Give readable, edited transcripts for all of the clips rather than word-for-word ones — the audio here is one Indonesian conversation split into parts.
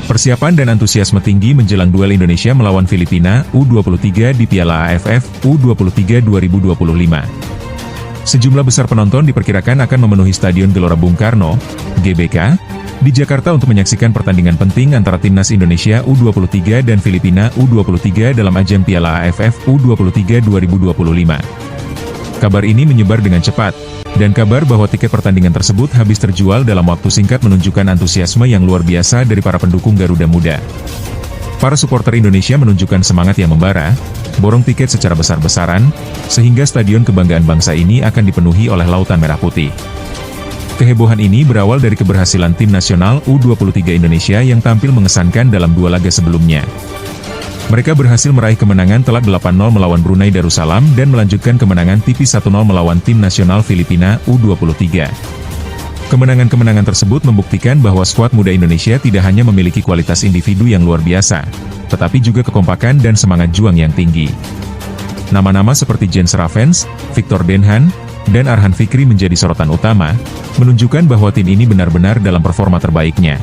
Persiapan dan antusiasme tinggi menjelang duel Indonesia melawan Filipina U23 di Piala AFF U23 2025. Sejumlah besar penonton diperkirakan akan memenuhi Stadion Gelora Bung Karno, GBK, di Jakarta untuk menyaksikan pertandingan penting antara Timnas Indonesia U23 dan Filipina U23 dalam ajang Piala AFF U23 2025. Kabar ini menyebar dengan cepat, dan kabar bahwa tiket pertandingan tersebut habis terjual dalam waktu singkat menunjukkan antusiasme yang luar biasa dari para pendukung Garuda Muda. Para supporter Indonesia menunjukkan semangat yang membara, borong tiket secara besar-besaran, sehingga Stadion Kebanggaan Bangsa ini akan dipenuhi oleh lautan merah putih. Kehebohan ini berawal dari keberhasilan tim nasional U23 Indonesia yang tampil mengesankan dalam dua laga sebelumnya. Mereka berhasil meraih kemenangan telak 8-0 melawan Brunei Darussalam dan melanjutkan kemenangan tipis 1-0 melawan tim nasional Filipina U23. Kemenangan-kemenangan tersebut membuktikan bahwa skuad muda Indonesia tidak hanya memiliki kualitas individu yang luar biasa, tetapi juga kekompakan dan semangat juang yang tinggi. Nama-nama seperti Jens Ravens, Victor Denhan, dan Arhan Fikri menjadi sorotan utama, menunjukkan bahwa tim ini benar-benar dalam performa terbaiknya.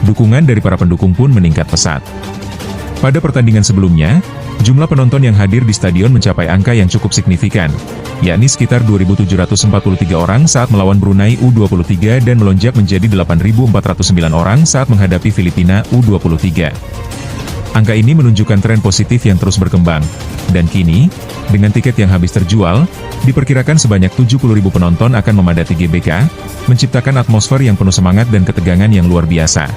Dukungan dari para pendukung pun meningkat pesat. Pada pertandingan sebelumnya, jumlah penonton yang hadir di stadion mencapai angka yang cukup signifikan, yakni sekitar 2.743 orang saat melawan Brunei U23 dan melonjak menjadi 8.409 orang saat menghadapi Filipina U23. Angka ini menunjukkan tren positif yang terus berkembang, dan kini, dengan tiket yang habis terjual, diperkirakan sebanyak 70.000 penonton akan memadati GBK, menciptakan atmosfer yang penuh semangat dan ketegangan yang luar biasa.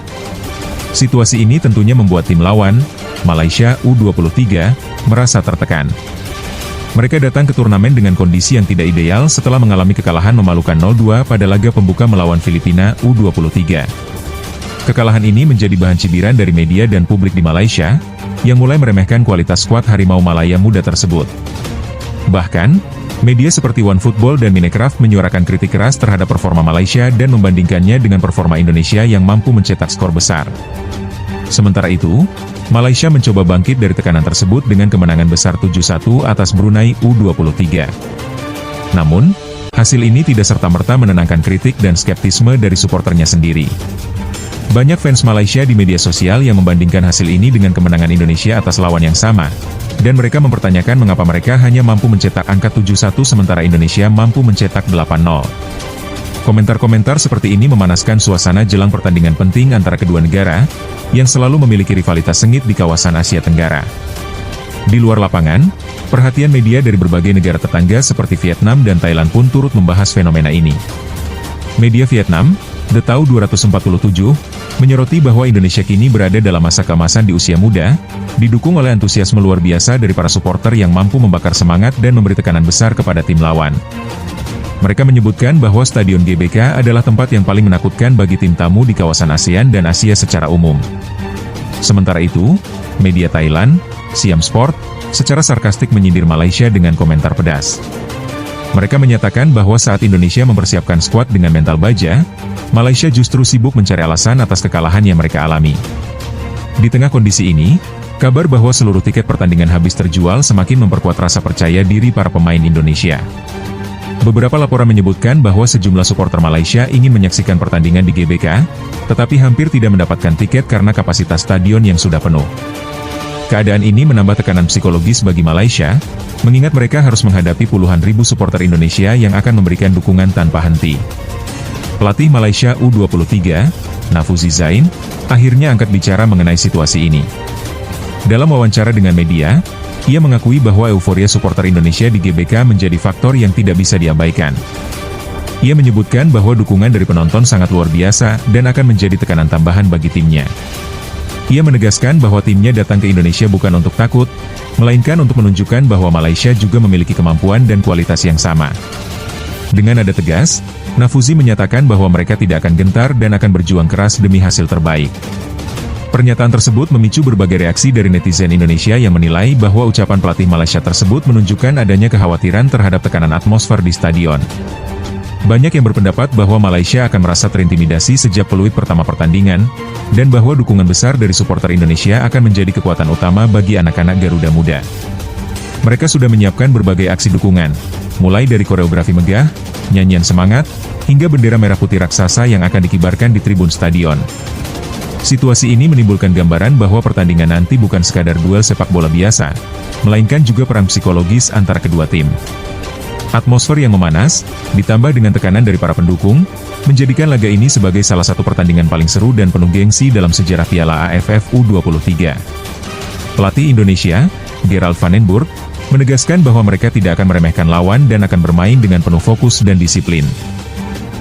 Situasi ini tentunya membuat tim lawan, Malaysia U23, merasa tertekan. Mereka datang ke turnamen dengan kondisi yang tidak ideal setelah mengalami kekalahan memalukan 0-2 pada laga pembuka melawan Filipina U23. Kekalahan ini menjadi bahan cibiran dari media dan publik di Malaysia, yang mulai meremehkan kualitas skuad Harimau Malaya Muda tersebut. Bahkan, media seperti OneFootball dan Minecraft menyuarakan kritik keras terhadap performa Malaysia dan membandingkannya dengan performa Indonesia yang mampu mencetak skor besar. Sementara itu, Malaysia mencoba bangkit dari tekanan tersebut dengan kemenangan besar 7-1 atas Brunei U23. Namun, hasil ini tidak serta-merta menenangkan kritik dan skeptisme dari suporternya sendiri. Banyak fans Malaysia di media sosial yang membandingkan hasil ini dengan kemenangan Indonesia atas lawan yang sama, dan mereka mempertanyakan mengapa mereka hanya mampu mencetak angka 7-1 sementara Indonesia mampu mencetak 8-0. Komentar-komentar seperti ini memanaskan suasana jelang pertandingan penting antara kedua negara, yang selalu memiliki rivalitas sengit di kawasan Asia Tenggara. Di luar lapangan, perhatian media dari berbagai negara tetangga seperti Vietnam dan Thailand pun turut membahas fenomena ini. Media Vietnam, The Tau 247, menyoroti bahwa Indonesia kini berada dalam masa keemasan di usia muda, didukung oleh antusiasme luar biasa dari para supporter yang mampu membakar semangat dan memberi tekanan besar kepada tim lawan. Mereka menyebutkan bahwa Stadion GBK adalah tempat yang paling menakutkan bagi tim tamu di kawasan ASEAN dan Asia secara umum. Sementara itu, media Thailand, Siam Sport, secara sarkastik menyindir Malaysia dengan komentar pedas. Mereka menyatakan bahwa saat Indonesia mempersiapkan skuad dengan mental baja, Malaysia justru sibuk mencari alasan atas kekalahan yang mereka alami. Di tengah kondisi ini, kabar bahwa seluruh tiket pertandingan habis terjual semakin memperkuat rasa percaya diri para pemain Indonesia. Beberapa laporan menyebutkan bahwa sejumlah supporter Malaysia ingin menyaksikan pertandingan di GBK, tetapi hampir tidak mendapatkan tiket karena kapasitas stadion yang sudah penuh. Keadaan ini menambah tekanan psikologis bagi Malaysia, mengingat mereka harus menghadapi puluhan ribu supporter Indonesia yang akan memberikan dukungan tanpa henti. Pelatih Malaysia U23, Nafuzi Zain, akhirnya angkat bicara mengenai situasi ini. Dalam wawancara dengan media, ia mengakui bahwa euforia supporter Indonesia di GBK menjadi faktor yang tidak bisa diabaikan. Ia menyebutkan bahwa dukungan dari penonton sangat luar biasa dan akan menjadi tekanan tambahan bagi timnya. Ia menegaskan bahwa timnya datang ke Indonesia bukan untuk takut, melainkan untuk menunjukkan bahwa Malaysia juga memiliki kemampuan dan kualitas yang sama. Dengan nada tegas, Nafuzi menyatakan bahwa mereka tidak akan gentar dan akan berjuang keras demi hasil terbaik. Pernyataan tersebut memicu berbagai reaksi dari netizen Indonesia yang menilai bahwa ucapan pelatih Malaysia tersebut menunjukkan adanya kekhawatiran terhadap tekanan atmosfer di stadion. Banyak yang berpendapat bahwa Malaysia akan merasa terintimidasi sejak peluit pertama pertandingan, dan bahwa dukungan besar dari supporter Indonesia akan menjadi kekuatan utama bagi anak-anak Garuda Muda. Mereka sudah menyiapkan berbagai aksi dukungan, mulai dari koreografi megah, nyanyian semangat, hingga bendera merah putih raksasa yang akan dikibarkan di tribun stadion. Situasi ini menimbulkan gambaran bahwa pertandingan nanti bukan sekadar duel sepak bola biasa, melainkan juga perang psikologis antara kedua tim. Atmosfer yang memanas, ditambah dengan tekanan dari para pendukung, menjadikan laga ini sebagai salah satu pertandingan paling seru dan penuh gengsi dalam sejarah Piala AFF U23. Pelatih Indonesia, Gerald van den Burg, menegaskan bahwa mereka tidak akan meremehkan lawan dan akan bermain dengan penuh fokus dan disiplin.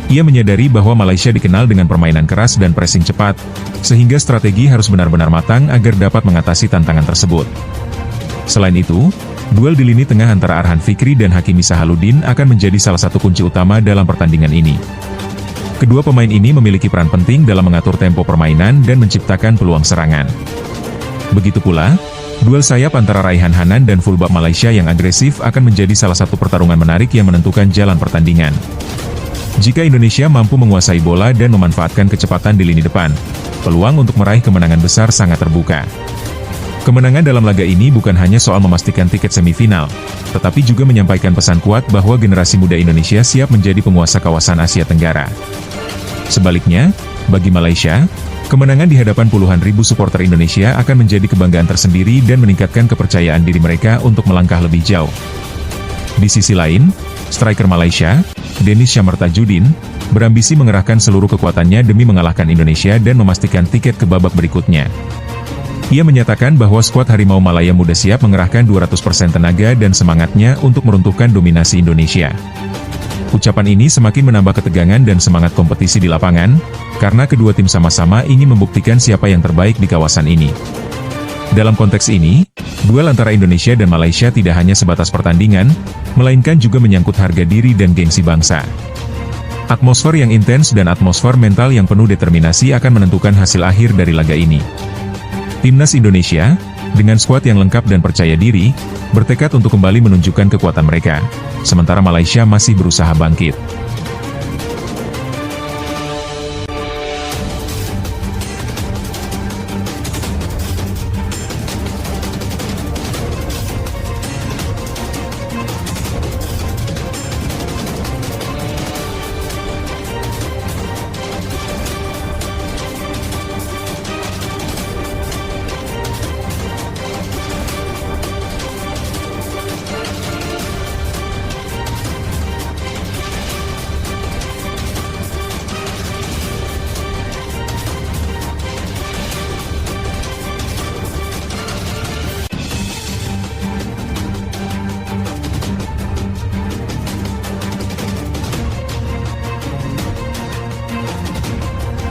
Ia menyadari bahwa Malaysia dikenal dengan permainan keras dan pressing cepat, sehingga strategi harus benar-benar matang agar dapat mengatasi tantangan tersebut. Selain itu, duel di lini tengah antara Arhan Fikri dan Hakimi Sahaluddin akan menjadi salah satu kunci utama dalam pertandingan ini. Kedua pemain ini memiliki peran penting dalam mengatur tempo permainan dan menciptakan peluang serangan. Begitu pula, duel sayap antara Raihan Hanan dan fullback Malaysia yang agresif akan menjadi salah satu pertarungan menarik yang menentukan jalan pertandingan. Jika Indonesia mampu menguasai bola dan memanfaatkan kecepatan di lini depan, peluang untuk meraih kemenangan besar sangat terbuka. Kemenangan dalam laga ini bukan hanya soal memastikan tiket semifinal, tetapi juga menyampaikan pesan kuat bahwa generasi muda Indonesia siap menjadi penguasa kawasan Asia Tenggara. Sebaliknya, bagi Malaysia, kemenangan di hadapan puluhan ribu supporter Indonesia akan menjadi kebanggaan tersendiri dan meningkatkan kepercayaan diri mereka untuk melangkah lebih jauh. Di sisi lain, striker Malaysia, Dennis Syamartajudin, berambisi mengerahkan seluruh kekuatannya demi mengalahkan Indonesia dan memastikan tiket ke babak berikutnya. Ia menyatakan bahwa skuad Harimau Malaya Muda siap mengerahkan 200% tenaga dan semangatnya untuk meruntuhkan dominasi Indonesia. Ucapan ini semakin menambah ketegangan dan semangat kompetisi di lapangan, karena kedua tim sama-sama ingin membuktikan siapa yang terbaik di kawasan ini. Dalam konteks ini, duel antara Indonesia dan Malaysia tidak hanya sebatas pertandingan, melainkan juga menyangkut harga diri dan gengsi bangsa. Atmosfer yang intens dan atmosfer mental yang penuh determinasi akan menentukan hasil akhir dari laga ini. Timnas Indonesia, dengan skuad yang lengkap dan percaya diri, bertekad untuk kembali menunjukkan kekuatan mereka, sementara Malaysia masih berusaha bangkit.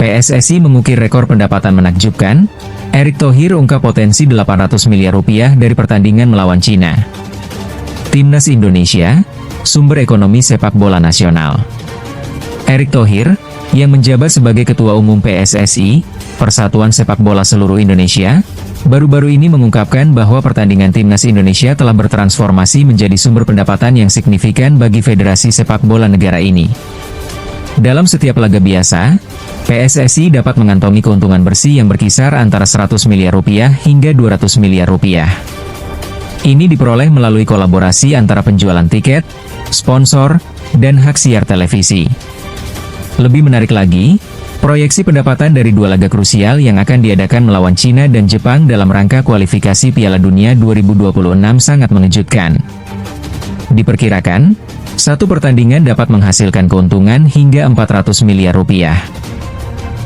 PSSI mengukir rekor pendapatan menakjubkan, Erick Thohir ungkap potensi 800 miliar rupiah dari pertandingan melawan Cina. Timnas Indonesia, sumber ekonomi sepak bola nasional. Erick Thohir, yang menjabat sebagai Ketua Umum PSSI, Persatuan Sepak Bola Seluruh Indonesia, baru-baru ini mengungkapkan bahwa pertandingan Timnas Indonesia telah bertransformasi menjadi sumber pendapatan yang signifikan bagi Federasi Sepak Bola negara ini. Dalam setiap laga biasa, PSSI dapat mengantongi keuntungan bersih yang berkisar antara 100 miliar rupiah hingga 200 miliar rupiah. Ini diperoleh melalui kolaborasi antara penjualan tiket, sponsor, dan hak siar televisi. Lebih menarik lagi, proyeksi pendapatan dari dua laga krusial yang akan diadakan melawan Cina dan Jepang dalam rangka kualifikasi Piala Dunia 2026 sangat mengejutkan. Diperkirakan, satu pertandingan dapat menghasilkan keuntungan hingga 400 miliar rupiah.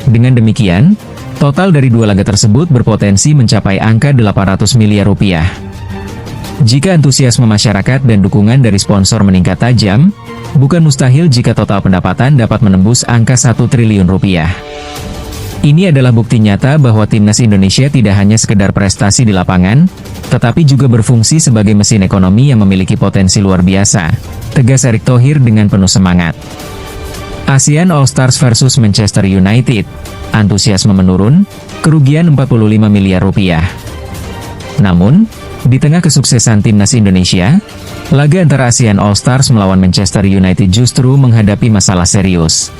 Dengan demikian, total dari dua laga tersebut berpotensi mencapai angka 800 miliar rupiah. Jika antusiasme masyarakat dan dukungan dari sponsor meningkat tajam, bukan mustahil jika total pendapatan dapat menembus angka 1 triliun rupiah. Ini adalah bukti nyata bahwa Timnas Indonesia tidak hanya sekedar prestasi di lapangan, tetapi juga berfungsi sebagai mesin ekonomi yang memiliki potensi luar biasa, tegas Erick Thohir dengan penuh semangat. ASEAN All Stars versus Manchester United, antusiasme menurun, kerugian 45 miliar rupiah. Namun, di tengah kesuksesan Timnas Indonesia, laga antara ASEAN All Stars melawan Manchester United justru menghadapi masalah serius.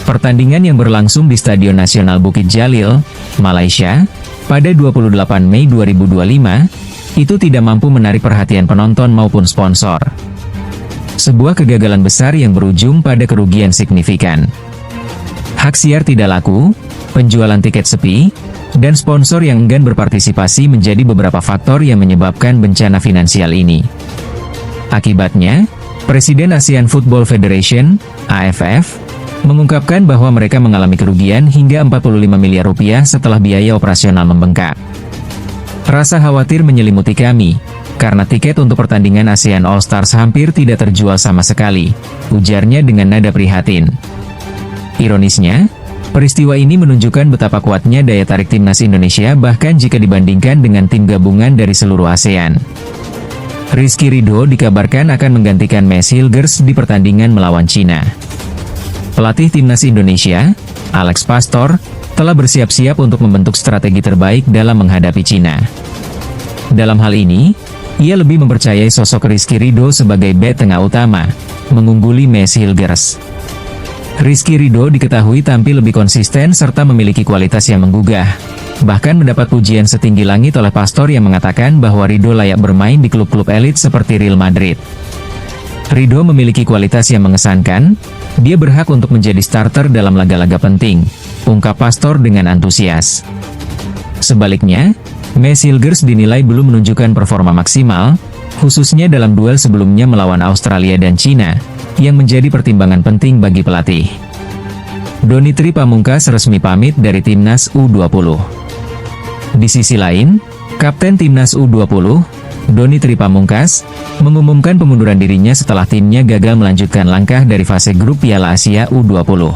Pertandingan yang berlangsung di Stadion Nasional Bukit Jalil, Malaysia, pada 28 Mei 2025, itu tidak mampu menarik perhatian penonton maupun sponsor. Sebuah kegagalan besar yang berujung pada kerugian signifikan. Hak siar tidak laku, penjualan tiket sepi, dan sponsor yang enggan berpartisipasi menjadi beberapa faktor yang menyebabkan bencana finansial ini. Akibatnya, Presiden ASEAN Football Federation, AFF, mengungkapkan bahwa mereka mengalami kerugian hingga 45 miliar rupiah setelah biaya operasional membengkak. Rasa khawatir menyelimuti kami, karena tiket untuk pertandingan ASEAN All Stars hampir tidak terjual sama sekali, ujarnya dengan nada prihatin. Ironisnya, peristiwa ini menunjukkan betapa kuatnya daya tarik timnas Indonesia bahkan jika dibandingkan dengan tim gabungan dari seluruh ASEAN. Rizky Ridho dikabarkan akan menggantikan Max Hilgers di pertandingan melawan Cina. Pelatih timnas Indonesia, Alex Pastor, telah bersiap-siap untuk membentuk strategi terbaik dalam menghadapi Cina. Dalam hal ini, ia lebih mempercayai sosok Rizky Ridho sebagai bek tengah utama, mengungguli Max Hilgers. Rizky Ridho diketahui tampil lebih konsisten serta memiliki kualitas yang menggugah. Bahkan mendapat pujian setinggi langit oleh Pastor yang mengatakan bahwa Ridho layak bermain di klub-klub elit seperti Real Madrid. Ridho memiliki kualitas yang mengesankan, dia berhak untuk menjadi starter dalam laga-laga penting, ungkap Pastor dengan antusias. Sebaliknya, Max Hilgers dinilai belum menunjukkan performa maksimal, khususnya dalam duel sebelumnya melawan Australia dan Cina, yang menjadi pertimbangan penting bagi pelatih. Donitri Pamungkas resmi pamit dari Timnas U20. Di sisi lain, Kapten Timnas U20, Donitri Pamungkas, mengumumkan pengunduran dirinya setelah timnya gagal melanjutkan langkah dari fase grup Piala Asia U20.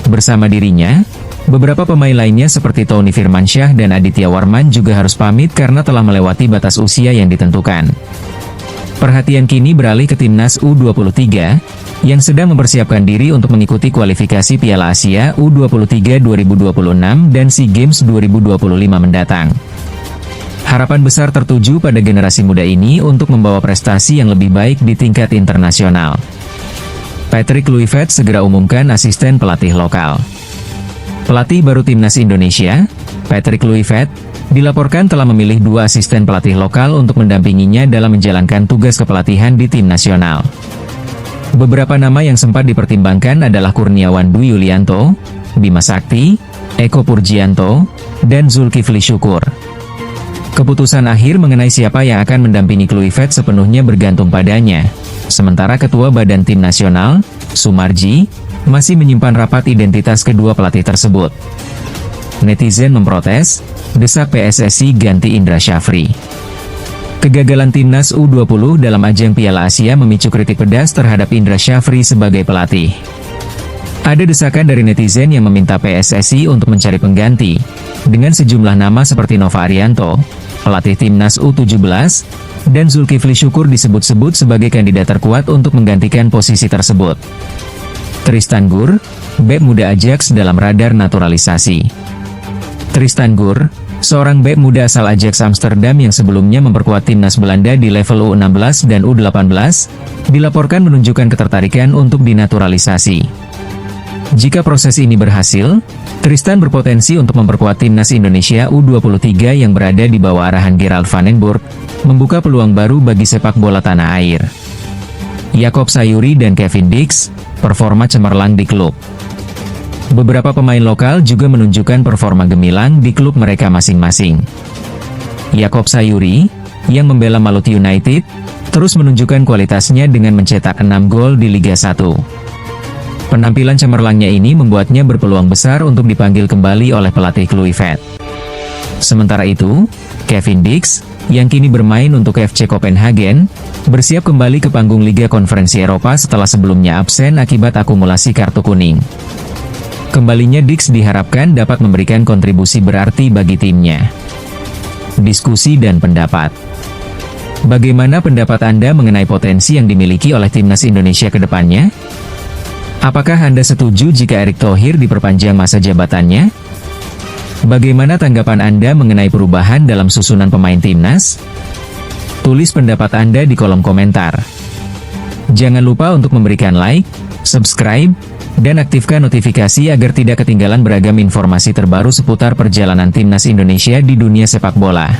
Bersama dirinya, beberapa pemain lainnya seperti Tony Firmansyah dan Aditya Warman juga harus pamit karena telah melewati batas usia yang ditentukan. Perhatian kini beralih ke Timnas U23, yang sedang mempersiapkan diri untuk mengikuti kualifikasi Piala Asia U23 2026 dan SEA Games 2025 mendatang. Harapan besar tertuju pada generasi muda ini untuk membawa prestasi yang lebih baik di tingkat internasional. Patrick Kluivert segera umumkan asisten pelatih lokal. Pelatih baru Timnas Indonesia, Patrick Kluivert, dilaporkan telah memilih 2 asisten pelatih lokal untuk mendampinginya dalam menjalankan tugas kepelatihan di tim nasional. Beberapa nama yang sempat dipertimbangkan adalah Kurniawan Dwi Yulianto, Bima Sakti, Eko Purjianto, dan Zulkifli Syukur. Keputusan akhir mengenai siapa yang akan mendampingi Kluivert sepenuhnya bergantung padanya. Sementara Ketua Badan Tim Nasional, Sumarji, masih menyimpan rapat identitas kedua pelatih tersebut. Netizen memprotes, desak PSSI ganti Indra Syafri. Kegagalan Timnas U20 dalam ajang Piala Asia memicu kritik pedas terhadap Indra Syafri sebagai pelatih. Ada desakan dari netizen yang meminta PSSI untuk mencari pengganti, dengan sejumlah nama seperti Nova Arianto, pelatih Timnas U17, dan Zulkifli Syukur disebut-sebut sebagai kandidat terkuat untuk menggantikan posisi tersebut. Tristan Gur, bek muda Ajax dalam radar naturalisasi. Tristan Gur, seorang bek muda asal Ajax Amsterdam yang sebelumnya memperkuat timnas Belanda di level U16 dan U18, dilaporkan menunjukkan ketertarikan untuk dinaturalisasi. Jika proses ini berhasil, Tristan berpotensi untuk memperkuat timnas Indonesia U23 yang berada di bawah arahan Gerald van den Burg, membuka peluang baru bagi sepak bola tanah air. Yakob Sayuri dan Kevin Dix, performa cemerlang di klub. Beberapa pemain lokal juga menunjukkan performa gemilang di klub mereka masing-masing. Yakob Sayuri, yang membela Maluku United, terus menunjukkan kualitasnya dengan mencetak 6 gol di Liga 1. Penampilan cemerlangnya ini membuatnya berpeluang besar untuk dipanggil kembali oleh pelatih Kluivert. Sementara itu, Kevin Dix, yang kini bermain untuk FC Copenhagen, bersiap kembali ke panggung Liga Konferensi Eropa setelah sebelumnya absen akibat akumulasi kartu kuning. Kembalinya Dix diharapkan dapat memberikan kontribusi berarti bagi timnya. Diskusi dan pendapat. Bagaimana pendapat Anda mengenai potensi yang dimiliki oleh timnas Indonesia ke depannya? Apakah Anda setuju jika Erick Thohir diperpanjang masa jabatannya? Bagaimana tanggapan Anda mengenai perubahan dalam susunan pemain timnas? Tulis pendapat Anda di kolom komentar. Jangan lupa untuk memberikan like, subscribe, dan aktifkan notifikasi agar tidak ketinggalan beragam informasi terbaru seputar perjalanan timnas Indonesia di dunia sepak bola.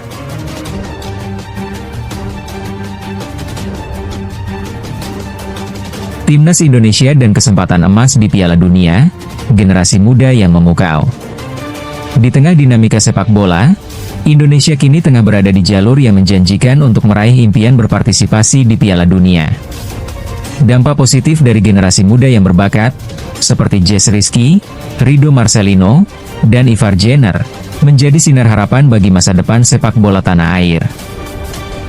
Timnas Indonesia dan kesempatan emas di Piala Dunia, generasi muda yang memukau. Di tengah dinamika sepak bola, Indonesia kini tengah berada di jalur yang menjanjikan untuk meraih impian berpartisipasi di Piala Dunia. Dampak positif dari generasi muda yang berbakat, seperti Jesse Rizky, Rido Marcelino, dan Ivar Jenner, menjadi sinar harapan bagi masa depan sepak bola tanah air.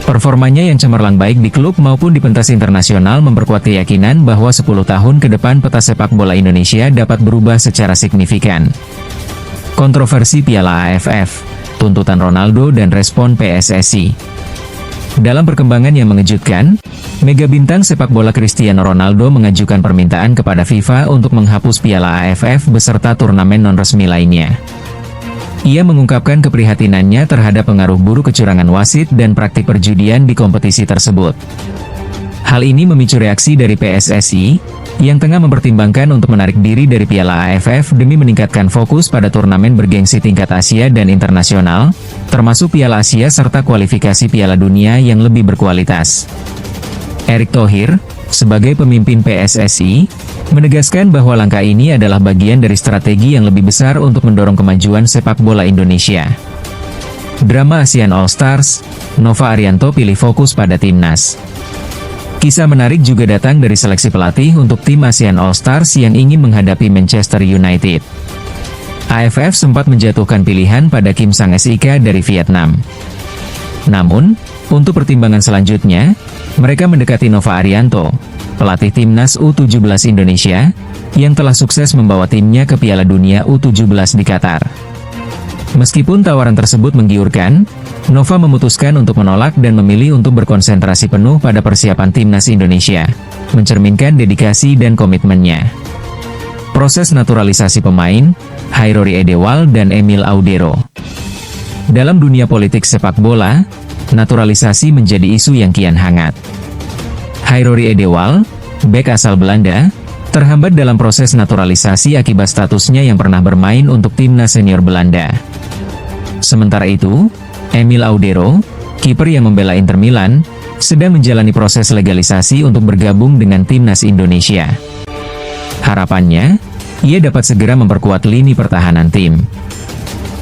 Performanya yang cemerlang baik di klub maupun di pentas internasional memperkuat keyakinan bahwa 10 tahun ke depan peta sepak bola Indonesia dapat berubah secara signifikan. Kontroversi Piala AFF, tuntutan Ronaldo dan respon PSSI. Dalam perkembangan yang mengejutkan, mega bintang sepak bola Cristiano Ronaldo mengajukan permintaan kepada FIFA untuk menghapus Piala AFF beserta turnamen non-resmi lainnya. Ia mengungkapkan keprihatinannya terhadap pengaruh buruk kecurangan wasit dan praktik perjudian di kompetisi tersebut. Hal ini memicu reaksi dari PSSI, yang tengah mempertimbangkan untuk menarik diri dari Piala AFF demi meningkatkan fokus pada turnamen bergengsi tingkat Asia dan internasional, termasuk Piala Asia serta kualifikasi Piala Dunia yang lebih berkualitas. Erick Thohir, sebagai pemimpin PSSI, menegaskan bahwa langkah ini adalah bagian dari strategi yang lebih besar untuk mendorong kemajuan sepak bola Indonesia. Drama ASEAN All Stars, Nova Arianto pilih fokus pada timnas. Kisah menarik juga datang dari seleksi pelatih untuk tim ASEAN All Stars yang ingin menghadapi Manchester United. AFF sempat menjatuhkan pilihan pada Kim Sang-sik dari Vietnam. Namun, untuk pertimbangan selanjutnya, mereka mendekati Nova Arianto, pelatih timnas U17 Indonesia, yang telah sukses membawa timnya ke Piala Dunia U17 di Qatar. Meskipun tawaran tersebut menggiurkan, Nova memutuskan untuk menolak dan memilih untuk berkonsentrasi penuh pada persiapan timnas Indonesia, mencerminkan dedikasi dan komitmennya. Proses naturalisasi pemain, Hairori Edewal dan Emil Audero. Dalam dunia politik sepak bola, naturalisasi menjadi isu yang kian hangat. Hairori Edewal, bek asal Belanda, terhambat dalam proses naturalisasi akibat statusnya yang pernah bermain untuk timnas senior Belanda. Sementara itu, Emil Audero, kiper yang membela Inter Milan, sedang menjalani proses legalisasi untuk bergabung dengan timnas Indonesia. Harapannya, ia dapat segera memperkuat lini pertahanan tim.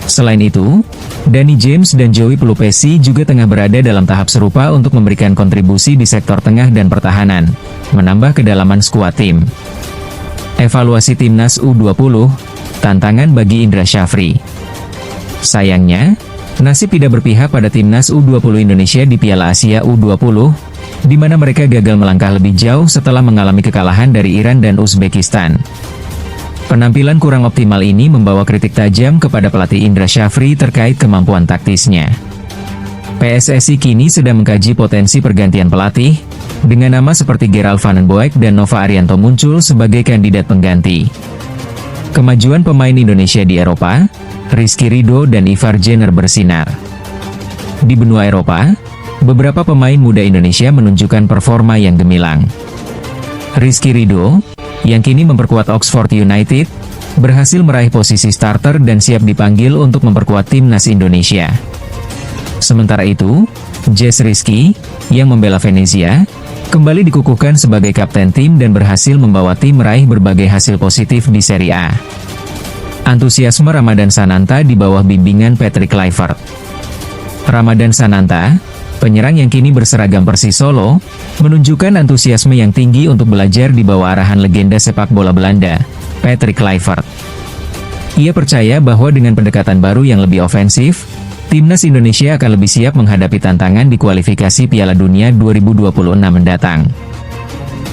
Selain itu, Danny James dan Joey Pelupesi juga tengah berada dalam tahap serupa untuk memberikan kontribusi di sektor tengah dan pertahanan, menambah kedalaman skuad tim. Evaluasi timnas U20, tantangan bagi Indra Syafri. Sayangnya, nasib tidak berpihak pada timnas U20 Indonesia di Piala Asia U20, di mana mereka gagal melangkah lebih jauh setelah mengalami kekalahan dari Iran dan Uzbekistan. Penampilan kurang optimal ini membawa kritik tajam kepada pelatih Indra Syafri terkait kemampuan taktisnya. PSSI kini sedang mengkaji potensi pergantian pelatih, dengan nama seperti Gerald Van den Boeck dan Nova Arianto muncul sebagai kandidat pengganti. Kemajuan pemain Indonesia di Eropa, Rizky Ridho dan Ivar Jenner bersinar. Di benua Eropa, beberapa pemain muda Indonesia menunjukkan performa yang gemilang. Rizky Ridho, yang kini memperkuat Oxford United, berhasil meraih posisi starter dan siap dipanggil untuk memperkuat timnas Indonesia. Sementara itu, Jesse Rizky, yang membela Venezia, kembali dikukuhkan sebagai kapten tim dan berhasil membawa tim meraih berbagai hasil positif di Serie A. Antusiasme Ramadan Sananta di bawah bimbingan Patrick Kluivert. Ramadan Sananta, penyerang yang kini berseragam Persis Solo, menunjukkan antusiasme yang tinggi untuk belajar di bawah arahan legenda sepak bola Belanda, Patrick Kluivert. Ia percaya bahwa dengan pendekatan baru yang lebih ofensif, timnas Indonesia akan lebih siap menghadapi tantangan di kualifikasi Piala Dunia 2026 mendatang.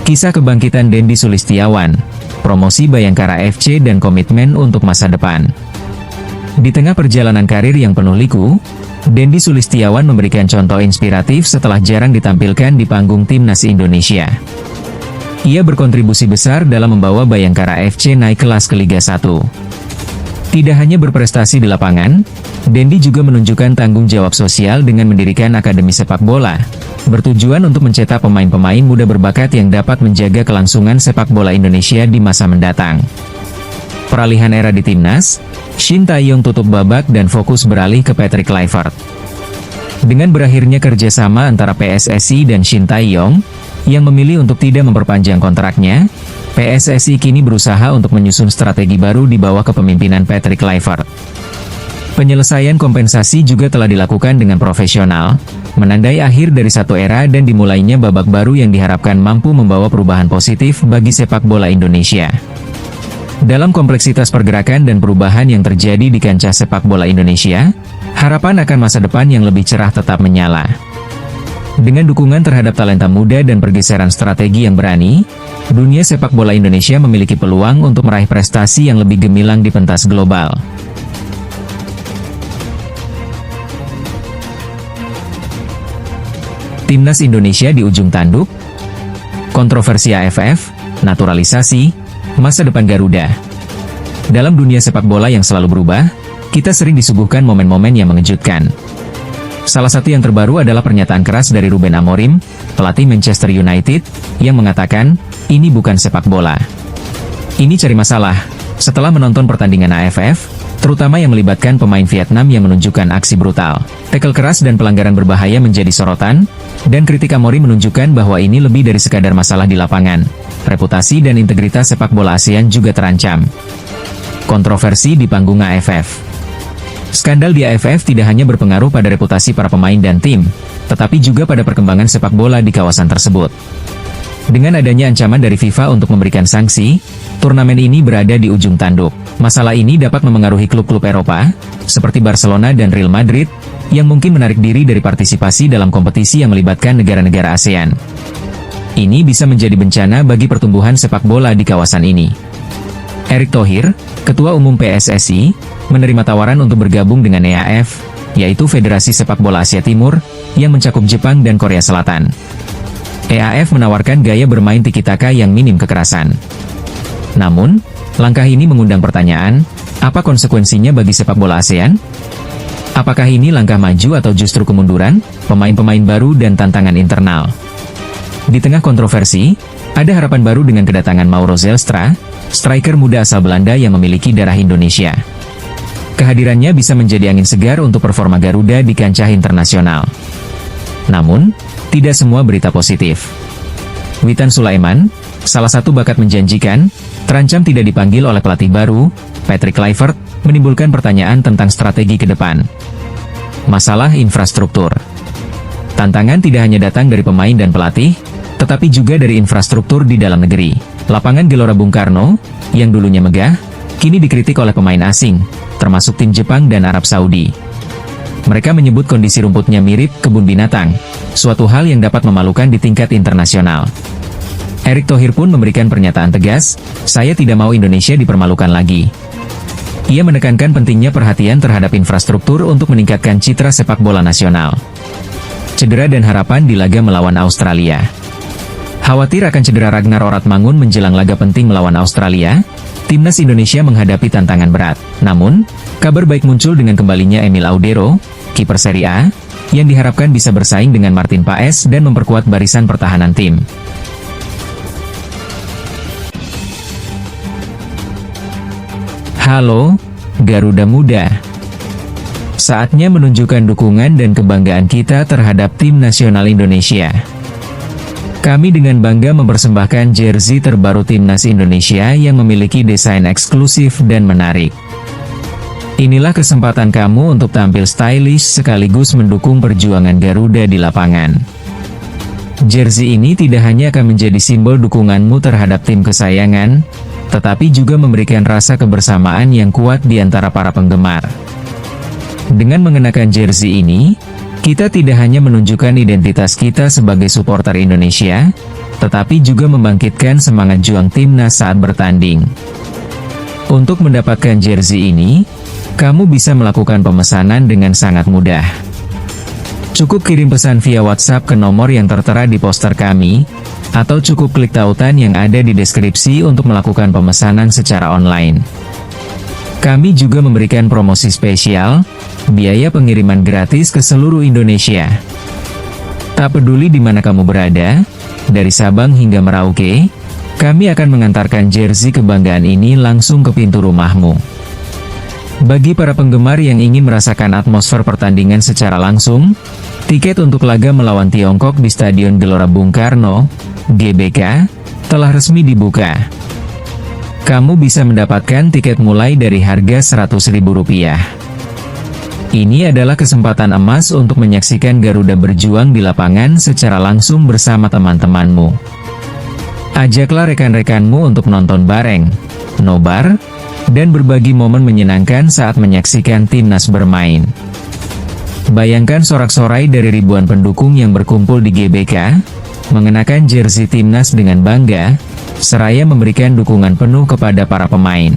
Kisah kebangkitan Dendi Sulistiawan, promosi Bayangkara FC dan komitmen untuk masa depan. Di tengah perjalanan karir yang penuh liku, Dendi Sulistiawan memberikan contoh inspiratif setelah jarang ditampilkan di panggung timnas Indonesia. Ia berkontribusi besar dalam membawa Bayangkara FC naik kelas ke Liga 1. Tidak hanya berprestasi di lapangan, Dendi juga menunjukkan tanggung jawab sosial dengan mendirikan akademi sepak bola, bertujuan untuk mencetak pemain-pemain muda berbakat yang dapat menjaga kelangsungan sepak bola Indonesia di masa mendatang. Peralihan era di timnas, Shin Tae-yong tutup babak dan fokus beralih ke Patrick Kluivert. Dengan berakhirnya kerjasama antara PSSI dan Shin Tae-yong, yang memilih untuk tidak memperpanjang kontraknya, PSSI kini berusaha untuk menyusun strategi baru di bawah kepemimpinan Patrick Kluivert. Penyelesaian kompensasi juga telah dilakukan dengan profesional, menandai akhir dari satu era dan dimulainya babak baru yang diharapkan mampu membawa perubahan positif bagi sepak bola Indonesia. Dalam kompleksitas pergerakan dan perubahan yang terjadi di kancah sepak bola Indonesia, harapan akan masa depan yang lebih cerah tetap menyala. Dengan dukungan terhadap talenta muda dan pergeseran strategi yang berani, dunia sepak bola Indonesia memiliki peluang untuk meraih prestasi yang lebih gemilang di pentas global. Timnas Indonesia di ujung tanduk, kontroversi AFF, naturalisasi, masa depan Garuda. Dalam dunia sepak bola yang selalu berubah, kita sering disuguhkan momen-momen yang mengejutkan. Salah satu yang terbaru adalah pernyataan keras dari Ruben Amorim, pelatih Manchester United, yang mengatakan, ini bukan sepak bola. Ini cari masalah, setelah menonton pertandingan AFF, terutama yang melibatkan pemain Vietnam yang menunjukkan aksi brutal. Tackle keras dan pelanggaran berbahaya menjadi sorotan, dan kritik Amorim menunjukkan bahwa ini lebih dari sekadar masalah di lapangan. Reputasi dan integritas sepak bola ASEAN juga terancam. Kontroversi di panggung AFF. Skandal di AFF tidak hanya berpengaruh pada reputasi para pemain dan tim, tetapi juga pada perkembangan sepak bola di kawasan tersebut. Dengan adanya ancaman dari FIFA untuk memberikan sanksi, turnamen ini berada di ujung tanduk. Masalah ini dapat memengaruhi klub-klub Eropa, seperti Barcelona dan Real Madrid, yang mungkin menarik diri dari partisipasi dalam kompetisi yang melibatkan negara-negara ASEAN. Ini bisa menjadi bencana bagi pertumbuhan sepak bola di kawasan ini. Erick Thohir, Ketua Umum PSSI, menerima tawaran untuk bergabung dengan EAF, yaitu Federasi Sepak Bola Asia Timur, yang mencakup Jepang dan Korea Selatan. EAF menawarkan gaya bermain tiki-taka yang minim kekerasan. Namun, langkah ini mengundang pertanyaan, apa konsekuensinya bagi sepak bola ASEAN? Apakah ini langkah maju atau justru kemunduran, pemain-pemain baru dan tantangan internal? Di tengah kontroversi, ada harapan baru dengan kedatangan Mauro Zelstra, striker muda asal Belanda yang memiliki darah Indonesia. Kehadirannya bisa menjadi angin segar untuk performa Garuda di kancah internasional. Namun, tidak semua berita positif. Witan Sulaiman, salah satu bakat menjanjikan, terancam tidak dipanggil oleh pelatih baru, Patrick Kluivert, menimbulkan pertanyaan tentang strategi ke depan. Masalah infrastruktur. Tantangan tidak hanya datang dari pemain dan pelatih, tetapi juga dari infrastruktur di dalam negeri. Lapangan Gelora Bung Karno, yang dulunya megah, kini dikritik oleh pemain asing, termasuk tim Jepang dan Arab Saudi. Mereka menyebut kondisi rumputnya mirip kebun binatang, suatu hal yang dapat memalukan di tingkat internasional. Erick Thohir pun memberikan pernyataan tegas, saya tidak mau Indonesia dipermalukan lagi. Ia menekankan pentingnya perhatian terhadap infrastruktur untuk meningkatkan citra sepak bola nasional. Cedera dan harapan di laga melawan Australia. Khawatir akan cedera Ragnar Oratmangun menjelang laga penting melawan Australia, Timnas Indonesia menghadapi tantangan berat. Namun, kabar baik muncul dengan kembalinya Emil Audero, kiper Serie A, yang diharapkan bisa bersaing dengan Martin Paes dan memperkuat barisan pertahanan tim. Halo, Garuda Muda. Saatnya menunjukkan dukungan dan kebanggaan kita terhadap tim nasional Indonesia. Kami dengan bangga mempersembahkan jersey terbaru Timnas Indonesia yang memiliki desain eksklusif dan menarik. Inilah kesempatan kamu untuk tampil stylish sekaligus mendukung perjuangan Garuda di lapangan. Jersey ini tidak hanya akan menjadi simbol dukunganmu terhadap tim kesayangan, tetapi juga memberikan rasa kebersamaan yang kuat di antara para penggemar. Dengan mengenakan jersey ini, kita tidak hanya menunjukkan identitas kita sebagai supporter Indonesia, tetapi juga membangkitkan semangat juang timnas saat bertanding. Untuk mendapatkan jersey ini, kamu bisa melakukan pemesanan dengan sangat mudah. Cukup kirim pesan via WhatsApp ke nomor yang tertera di poster kami, atau cukup klik tautan yang ada di deskripsi untuk melakukan pemesanan secara online. Kami juga memberikan promosi spesial, biaya pengiriman gratis ke seluruh Indonesia. Tak peduli di mana kamu berada, dari Sabang hingga Merauke, kami akan mengantarkan jersey kebanggaan ini langsung ke pintu rumahmu. Bagi para penggemar yang ingin merasakan atmosfer pertandingan secara langsung, tiket untuk laga melawan Tiongkok di Stadion Gelora Bung Karno, GBK, telah resmi dibuka. Kamu bisa mendapatkan tiket mulai dari harga Rp100.000. Ini adalah kesempatan emas untuk menyaksikan Garuda berjuang di lapangan secara langsung bersama teman-temanmu. Ajaklah rekan-rekanmu untuk nonton bareng, nobar, dan berbagi momen menyenangkan saat menyaksikan timnas bermain. Bayangkan sorak-sorai dari ribuan pendukung yang berkumpul di GBK, mengenakan jersey timnas dengan bangga, seraya memberikan dukungan penuh kepada para pemain.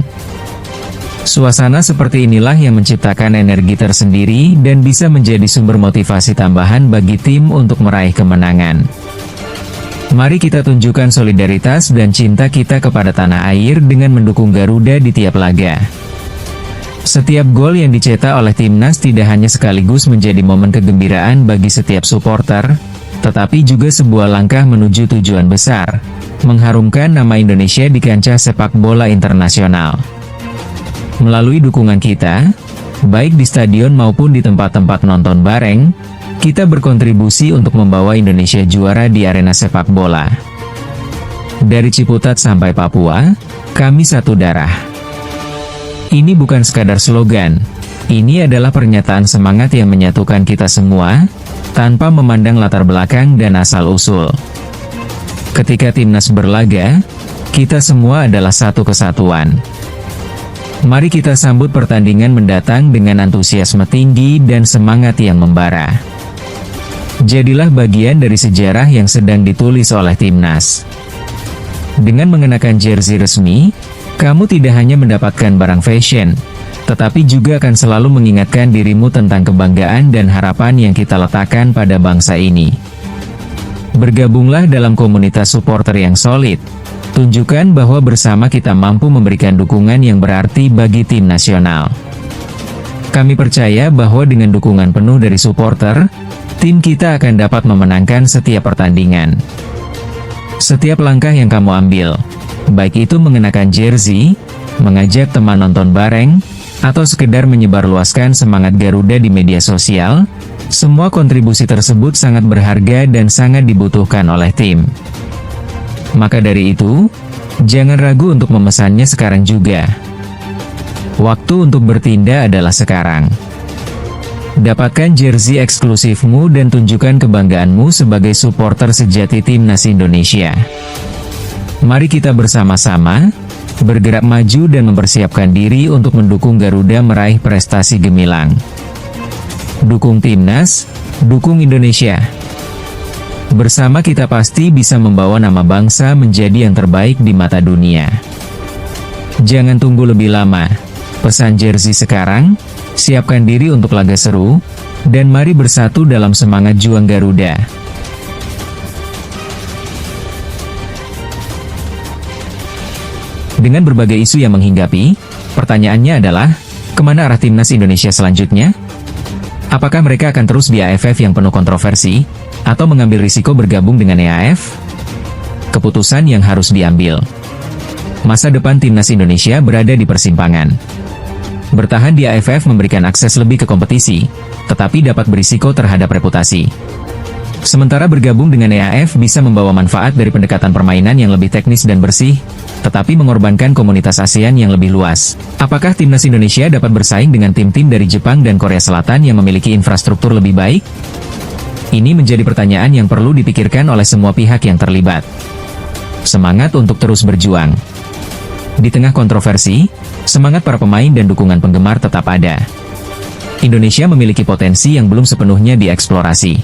Suasana seperti inilah yang menciptakan energi tersendiri dan bisa menjadi sumber motivasi tambahan bagi tim untuk meraih kemenangan. Mari kita tunjukkan solidaritas dan cinta kita kepada tanah air dengan mendukung Garuda di tiap laga. Setiap gol yang dicetak oleh timnas tidak hanya sekaligus menjadi momen kegembiraan bagi setiap supporter, tetapi juga sebuah langkah menuju tujuan besar, mengharumkan nama Indonesia di kancah sepak bola internasional. Melalui dukungan kita, baik di stadion maupun di tempat-tempat nonton bareng, kita berkontribusi untuk membawa Indonesia juara di arena sepak bola. Dari Ciputat sampai Papua, kami satu darah. Ini bukan sekadar slogan, ini adalah pernyataan semangat yang menyatukan kita semua, tanpa memandang latar belakang dan asal-usul. Ketika timnas berlaga, kita semua adalah satu kesatuan. Mari kita sambut pertandingan mendatang dengan antusiasme tinggi dan semangat yang membara. Jadilah bagian dari sejarah yang sedang ditulis oleh timnas. Dengan mengenakan jersey resmi, kamu tidak hanya mendapatkan barang fashion, tetapi juga akan selalu mengingatkan dirimu tentang kebanggaan dan harapan yang kita letakkan pada bangsa ini. Bergabunglah dalam komunitas supporter yang solid. Tunjukkan bahwa bersama kita mampu memberikan dukungan yang berarti bagi tim nasional. Kami percaya bahwa dengan dukungan penuh dari supporter, tim kita akan dapat memenangkan setiap pertandingan. Setiap langkah yang kamu ambil, baik itu mengenakan jersey, mengajak teman nonton bareng, atau sekedar menyebarluaskan semangat Garuda di media sosial, semua kontribusi tersebut sangat berharga dan sangat dibutuhkan oleh tim. Maka dari itu, jangan ragu untuk memesannya sekarang juga. Waktu untuk bertindak adalah sekarang. Dapatkan jersey eksklusifmu dan tunjukkan kebanggaanmu sebagai supporter sejati timnas Indonesia. Mari kita bersama-sama, bergerak maju dan mempersiapkan diri untuk mendukung Garuda meraih prestasi gemilang. Dukung timnas, dukung Indonesia. Bersama kita pasti bisa membawa nama bangsa menjadi yang terbaik di mata dunia. Jangan tunggu lebih lama. Pesan jersey sekarang, siapkan diri untuk laga seru, dan mari bersatu dalam semangat juang Garuda. Dengan berbagai isu yang menghinggapi, pertanyaannya adalah, kemana arah timnas Indonesia selanjutnya? Apakah mereka akan terus di AFF yang penuh kontroversi, atau mengambil risiko bergabung dengan EAF? Keputusan yang harus diambil. Masa depan timnas Indonesia berada di persimpangan. Bertahan di AFF memberikan akses lebih ke kompetisi, tetapi dapat berisiko terhadap reputasi. Sementara bergabung dengan EAF bisa membawa manfaat dari pendekatan permainan yang lebih teknis dan bersih, tetapi mengorbankan komunitas ASEAN yang lebih luas. Apakah timnas Indonesia dapat bersaing dengan tim-tim dari Jepang dan Korea Selatan yang memiliki infrastruktur lebih baik? Ini menjadi pertanyaan yang perlu dipikirkan oleh semua pihak yang terlibat. Semangat untuk terus berjuang. Di tengah kontroversi, semangat para pemain dan dukungan penggemar tetap ada. Indonesia memiliki potensi yang belum sepenuhnya dieksplorasi.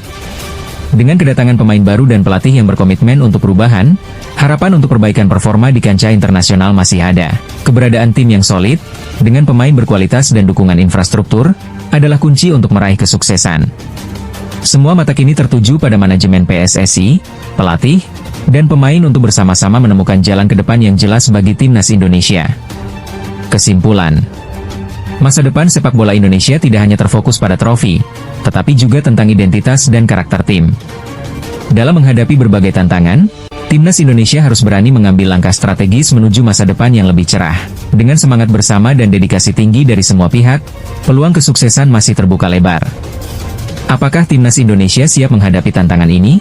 Dengan kedatangan pemain baru dan pelatih yang berkomitmen untuk perubahan, harapan untuk perbaikan performa di kancah internasional masih ada. Keberadaan tim yang solid, dengan pemain berkualitas dan dukungan infrastruktur, adalah kunci untuk meraih kesuksesan. Semua mata kini tertuju pada manajemen PSSI, pelatih, dan pemain untuk bersama-sama menemukan jalan ke depan yang jelas bagi timnas Indonesia. Kesimpulan, masa depan sepak bola Indonesia tidak hanya terfokus pada trofi, tetapi juga tentang identitas dan karakter tim. Dalam menghadapi berbagai tantangan, timnas Indonesia harus berani mengambil langkah strategis menuju masa depan yang lebih cerah. Dengan semangat bersama dan dedikasi tinggi dari semua pihak, peluang kesuksesan masih terbuka lebar. Apakah timnas Indonesia siap menghadapi tantangan ini?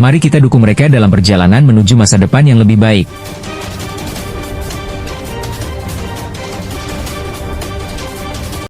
Mari kita dukung mereka dalam perjalanan menuju masa depan yang lebih baik.